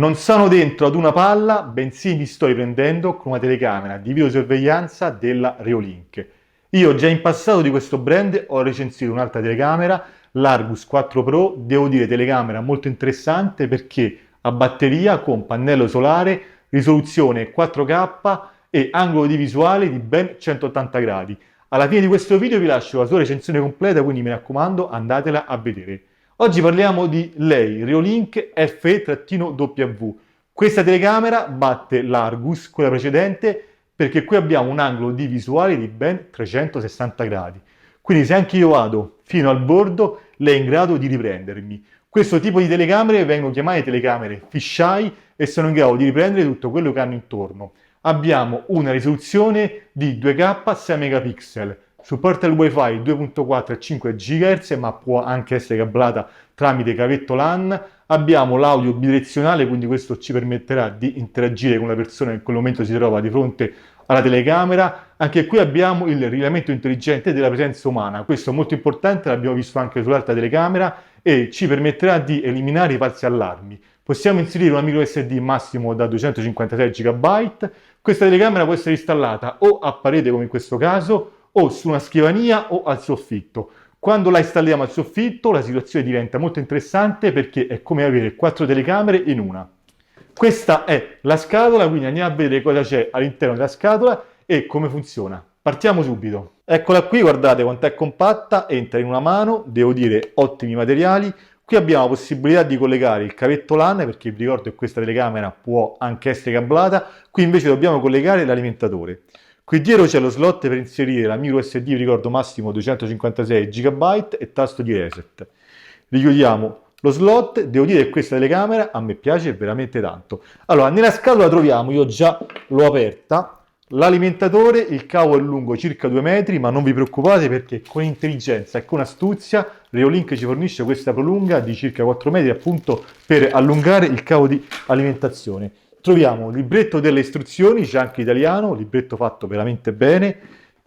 Non sono dentro ad una palla, bensì mi sto riprendendo con una telecamera di videosorveglianza della Reolink. Io già in passato di questo brand ho recensito un'altra telecamera, l'Argus 4 Pro, devo dire telecamera molto interessante perché a batteria con pannello solare, risoluzione 4K e angolo di visuale di ben 180 gradi. Alla fine di questo video vi lascio la sua recensione completa, quindi mi raccomando andatela a vedere. Oggi parliamo di lei, Reolink FE-W. Questa telecamera batte l'Argus, quella precedente, perché qui abbiamo un angolo di visuale di ben 360 gradi. Quindi se anche io vado fino al bordo, lei è in grado di riprendermi. Questo tipo di telecamere vengono chiamate telecamere fisheye e sono in grado di riprendere tutto quello che hanno intorno. Abbiamo una risoluzione di 2K 6 megapixel, supporta il wifi 2.4 e 5 GHz, ma può anche essere cablata tramite cavetto LAN. Abbiamo l'audio bidirezionale, quindi questo ci permetterà di interagire con la persona che in quel momento si trova di fronte alla telecamera. Anche qui abbiamo il rilevamento intelligente della presenza umana, questo è molto importante, l'abbiamo visto anche sull'altra telecamera e ci permetterà di eliminare i falsi allarmi. Possiamo inserire una micro SD massimo da 256 GB. Questa telecamera può essere installata o a parete come in questo caso o su una scrivania o al soffitto. Quando la installiamo al soffitto la situazione diventa molto interessante perché è come avere 4 telecamere in una. Questa è la scatola, quindi andiamo a vedere cosa c'è all'interno della scatola e come funziona. Partiamo subito. Eccola qui, guardate quanto è compatta, entra in una mano, devo dire ottimi materiali. Qui abbiamo la possibilità di collegare il cavetto LAN, perché vi ricordo che questa telecamera può anche essere cablata, qui invece dobbiamo collegare l'alimentatore. Qui dietro c'è lo slot per inserire la micro SD, vi ricordo massimo 256 GB e tasto di reset. Richiudiamo lo slot, devo dire che questa telecamera a me piace veramente tanto. Allora, nella scatola troviamo, io già l'ho aperta, l'alimentatore, il cavo è lungo circa 2 metri, ma non vi preoccupate perché con intelligenza e con astuzia Reolink ci fornisce questa prolunga di circa 4 metri appunto per allungare il cavo di alimentazione. Troviamo il libretto delle istruzioni, c'è anche italiano, libretto fatto veramente bene,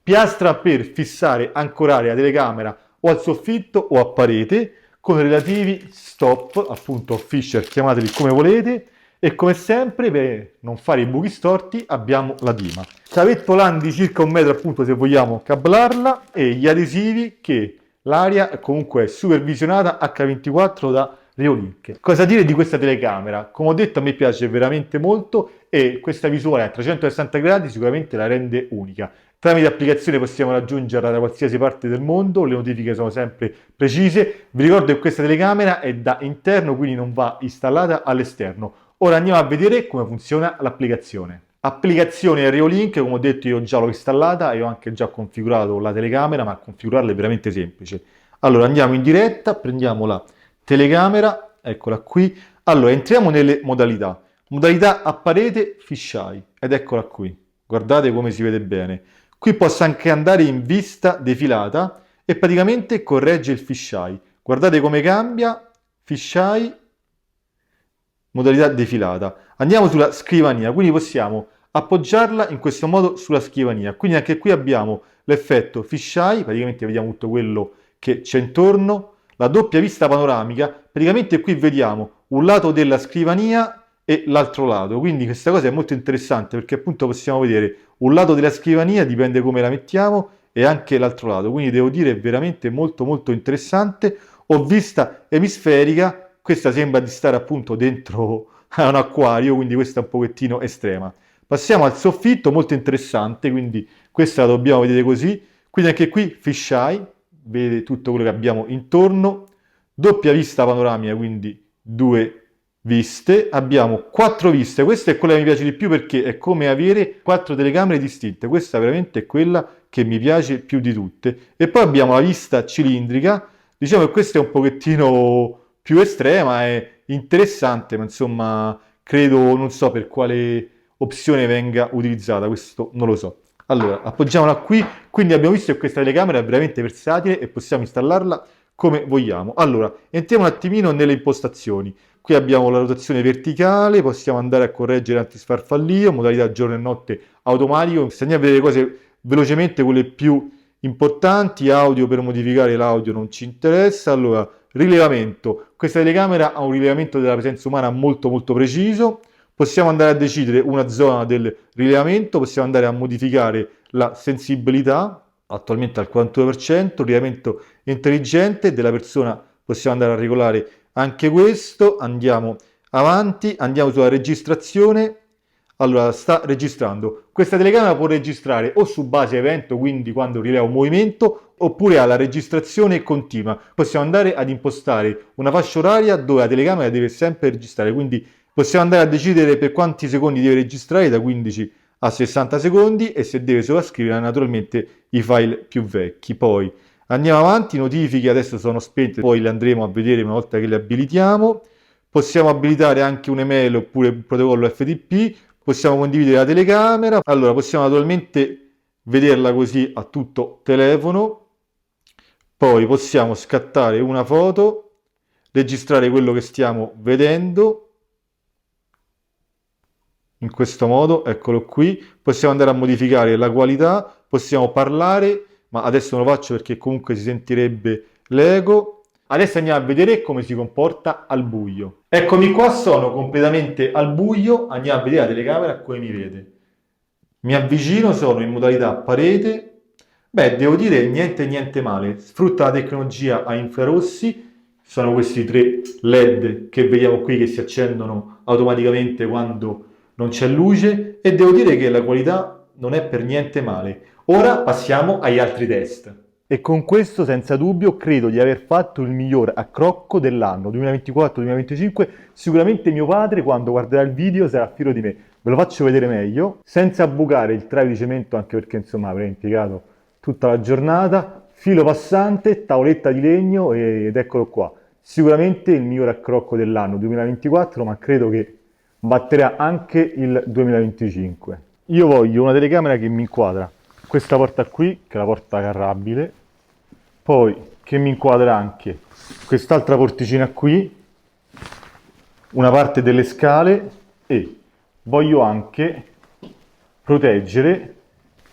piastra per fissare, ancorare la telecamera o al soffitto o a parete, con relativi stop, appunto fisher, chiamateli come volete, e come sempre per non fare i buchi storti abbiamo la dima. Cavetto LAN di circa 1 metro appunto se vogliamo cablarla e gli adesivi che l'aria comunque è supervisionata H24 da Reolink. Cosa dire di questa telecamera? Come ho detto a me piace veramente molto e questa visuale a 360 gradi sicuramente la rende unica. Tramite applicazione possiamo raggiungerla da qualsiasi parte del mondo, le notifiche sono sempre precise. Vi ricordo che questa telecamera è da interno, quindi non va installata all'esterno. Ora andiamo a vedere come funziona l'applicazione. Applicazione Reolink, come ho detto io già l'ho installata e ho anche già configurato la telecamera, ma configurarla è veramente semplice. Allora andiamo in diretta, prendiamo la telecamera, eccola qui. Allora entriamo nelle modalità. Modalità a parete fisheye ed eccola qui. Guardate come si vede bene. Qui posso anche andare in vista defilata e praticamente corregge il fisheye. Guardate come cambia, fisheye, modalità defilata. Andiamo sulla scrivania, quindi possiamo appoggiarla in questo modo sulla scrivania. Quindi anche qui abbiamo l'effetto fisheye, praticamente vediamo tutto quello che c'è intorno. La doppia vista panoramica, praticamente qui vediamo un lato della scrivania e l'altro lato, quindi questa cosa è molto interessante perché appunto possiamo vedere un lato della scrivania, dipende come la mettiamo, e anche l'altro lato, quindi devo dire è veramente molto molto interessante. Ho vista emisferica, questa sembra di stare appunto dentro a un acquario, quindi questa è un pochettino estrema. Passiamo al soffitto, molto interessante, quindi questa la dobbiamo vedere così, quindi anche qui fisheye, vedete tutto quello che abbiamo intorno, doppia vista panoramica, quindi due viste, abbiamo 4 viste, questa è quella che mi piace di più perché è come avere 4 telecamere distinte, questa veramente è quella che mi piace più di tutte. E poi abbiamo la vista cilindrica, diciamo che questa è un pochettino più estrema, è interessante, ma insomma credo, non so per quale opzione venga utilizzata, questo non lo so. Allora, appoggiamola qui, quindi abbiamo visto che questa telecamera è veramente versatile e possiamo installarla come vogliamo. Allora, entriamo un attimino nelle impostazioni. Qui abbiamo la rotazione verticale, possiamo andare a correggere l'antisfarfallio, modalità giorno e notte automatico. Se andiamo a vedere le cose velocemente, quelle più importanti, audio per modificare l'audio non ci interessa. Allora, rilevamento. Questa telecamera ha un rilevamento della presenza umana molto molto preciso. Possiamo andare a decidere una zona del rilevamento, possiamo andare a modificare la sensibilità, attualmente al 42%, rilevamento intelligente della persona, possiamo andare a regolare anche questo, andiamo avanti, andiamo sulla registrazione. Allora, sta registrando. Questa telecamera può registrare o su base evento, quindi quando rileva un movimento, oppure alla registrazione continua. Possiamo andare ad impostare una fascia oraria dove la telecamera deve sempre registrare, quindi possiamo andare a decidere per quanti secondi deve registrare, da 15 a 60 secondi, e se deve sovrascrivere naturalmente i file più vecchi. Poi andiamo avanti, notifiche adesso sono spente, poi le andremo a vedere una volta che le abilitiamo. Possiamo abilitare anche un'email oppure un protocollo FTP, possiamo condividere la telecamera. Allora, possiamo naturalmente vederla così a tutto telefono, poi possiamo scattare una foto, registrare quello che stiamo vedendo, in questo modo, eccolo qui. Possiamo andare a modificare la qualità, possiamo parlare, ma adesso non lo faccio perché comunque si sentirebbe l'eco. Adesso andiamo a vedere come si comporta al buio. Eccomi qua, sono completamente al buio, andiamo a vedere la telecamera come mi vede. Mi avvicino, sono in modalità parete. Beh, devo dire niente male, sfrutta la tecnologia a infrarossi, sono questi 3 LED che vediamo qui che si accendono automaticamente quando non c'è luce, e devo dire che la qualità non è per niente male. Ora passiamo agli altri test. E con questo, senza dubbio, credo di aver fatto il miglior accrocco dell'anno 2024-2025. Sicuramente mio padre, quando guarderà il video, sarà fiero di me. Ve lo faccio vedere meglio, senza bucare il traino di cemento, anche perché insomma avrei impiegato tutta la giornata. Filo passante, tavoletta di legno, ed eccolo qua. Sicuramente il miglior accrocco dell'anno 2024, ma credo che batterà anche il 2025. Io voglio una telecamera che mi inquadra questa porta qui, che è la porta carrabile, poi che mi inquadra anche quest'altra porticina qui, una parte delle scale, e voglio anche proteggere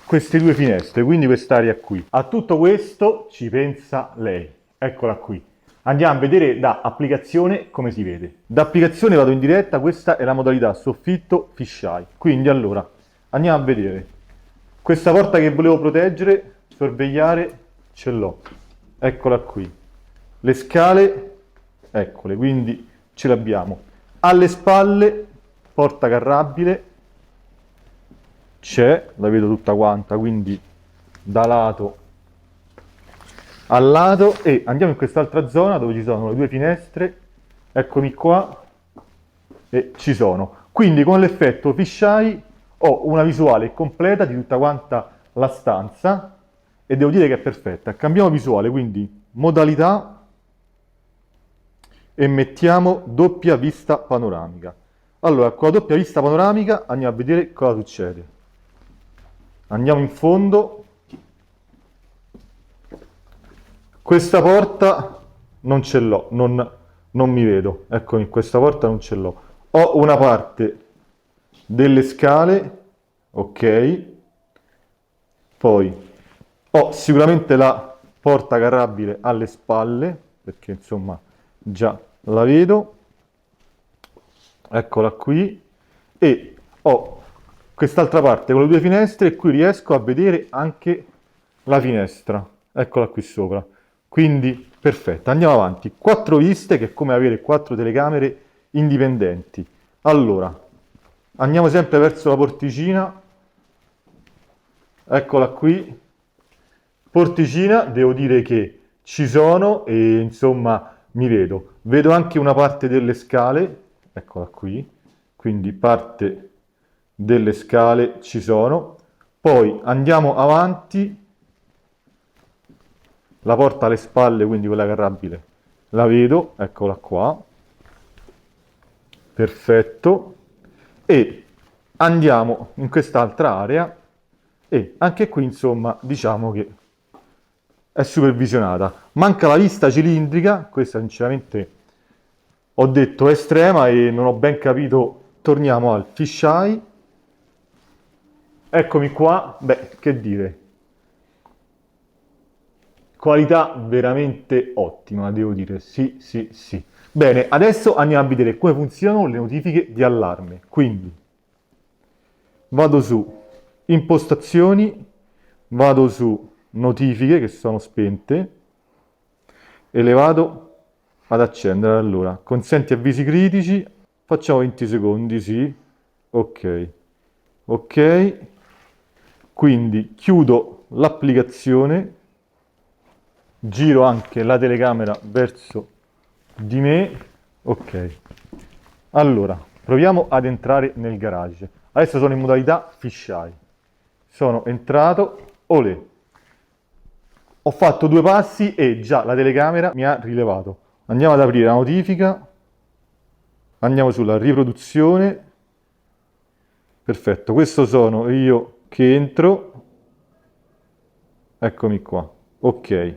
queste 2 finestre, quindi quest'area qui. A tutto questo ci pensa lei, eccola qui. Andiamo a vedere da applicazione come si vede. Da applicazione vado in diretta, questa è la modalità soffitto fisheye. Quindi allora, andiamo a vedere. Questa porta che volevo proteggere, sorvegliare, ce l'ho. Eccola qui. Le scale, eccole, quindi ce l'abbiamo. Alle spalle, porta carrabile, c'è, la vedo tutta quanta, quindi da lato a lato, e andiamo in quest'altra zona dove ci sono le 2 finestre, eccomi qua, e ci sono. Quindi con l'effetto fisheye ho una visuale completa di tutta quanta la stanza, e devo dire che è perfetta. Cambiamo visuale, quindi modalità, e mettiamo doppia vista panoramica. Allora, con la doppia vista panoramica andiamo a vedere cosa succede. Andiamo in fondo. Questa porta non ce l'ho, non mi vedo. Ecco, in questa porta non ce l'ho. Ho una parte delle scale, ok. Poi ho sicuramente la porta carrabile alle spalle, perché insomma già la vedo. Eccola qui. E ho quest'altra parte con le 2 finestre, e qui riesco a vedere anche la finestra. Eccola qui sopra. Quindi perfetto, andiamo avanti. 4 viste, che è come avere 4 telecamere indipendenti. Allora, andiamo sempre verso la porticina. Eccola qui. Porticina, devo dire che ci sono, e insomma mi vedo. Vedo anche una parte delle scale. Eccola qui. Quindi parte delle scale ci sono. Poi andiamo avanti. La porta alle spalle, quindi quella carrabile, la vedo, eccola qua. Perfetto. E andiamo in quest'altra area, e anche qui insomma diciamo che è supervisionata. Manca la vista cilindrica, questa sinceramente ho detto è estrema e non ho ben capito. Torniamo al fisheye. Eccomi qua, beh, che dire. Qualità veramente ottima, devo dire, sì, sì, sì. Bene, adesso andiamo a vedere come funzionano le notifiche di allarme. Quindi vado su impostazioni, vado su notifiche che sono spente e le vado ad accendere. Allora, consenti avvisi critici, facciamo 20 secondi, sì, ok, ok, quindi chiudo l'applicazione, giro anche la telecamera verso di me, ok. Allora, proviamo ad entrare nel garage. Adesso sono in modalità fisheye. Sono entrato, olè. Ho fatto 2 passi e già la telecamera mi ha rilevato. Andiamo ad aprire la notifica. Andiamo sulla riproduzione. Perfetto, questo sono io che entro. Eccomi qua. Ok.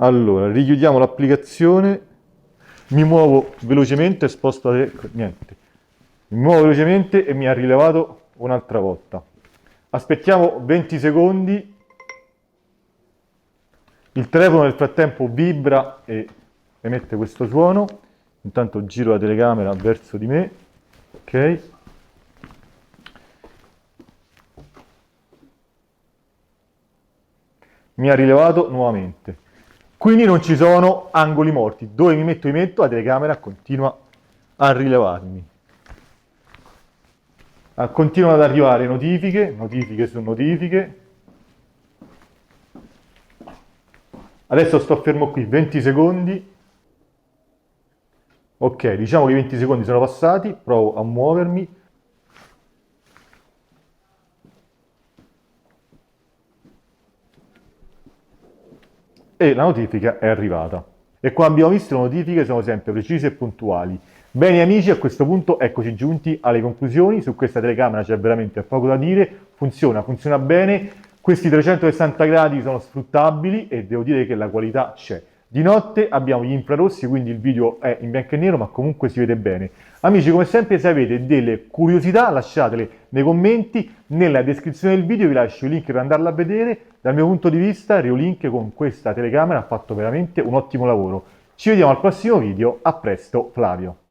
Allora, richiudiamo l'applicazione. Mi muovo velocemente, sposto niente. Mi muovo velocemente e mi ha rilevato un'altra volta. Aspettiamo 20 secondi. Il telefono nel frattempo vibra e emette questo suono. Intanto giro la telecamera verso di me. Ok. Mi ha rilevato nuovamente. Quindi non ci sono angoli morti. Dove mi metto, la telecamera continua a rilevarmi. Continuano ad arrivare notifiche, notifiche su notifiche. Adesso sto fermo qui 20 secondi. Ok, diciamo che i 20 secondi sono passati, provo a muovermi. E la notifica è arrivata. E come abbiamo visto le notifiche sono sempre precise e puntuali. Bene amici, a questo punto eccoci giunti alle conclusioni. Su questa telecamera c'è veramente poco da dire, funziona bene. Questi 360 gradi sono sfruttabili e devo dire che la qualità c'è. Di notte abbiamo gli infrarossi, quindi il video è in bianco e nero, ma comunque si vede bene. Amici, come sempre, se avete delle curiosità lasciatele nei commenti, nella descrizione del video vi lascio i link per andarla a vedere. Dal mio punto di vista, Reolink con questa telecamera ha fatto veramente un ottimo lavoro. Ci vediamo al prossimo video, a presto Flavio!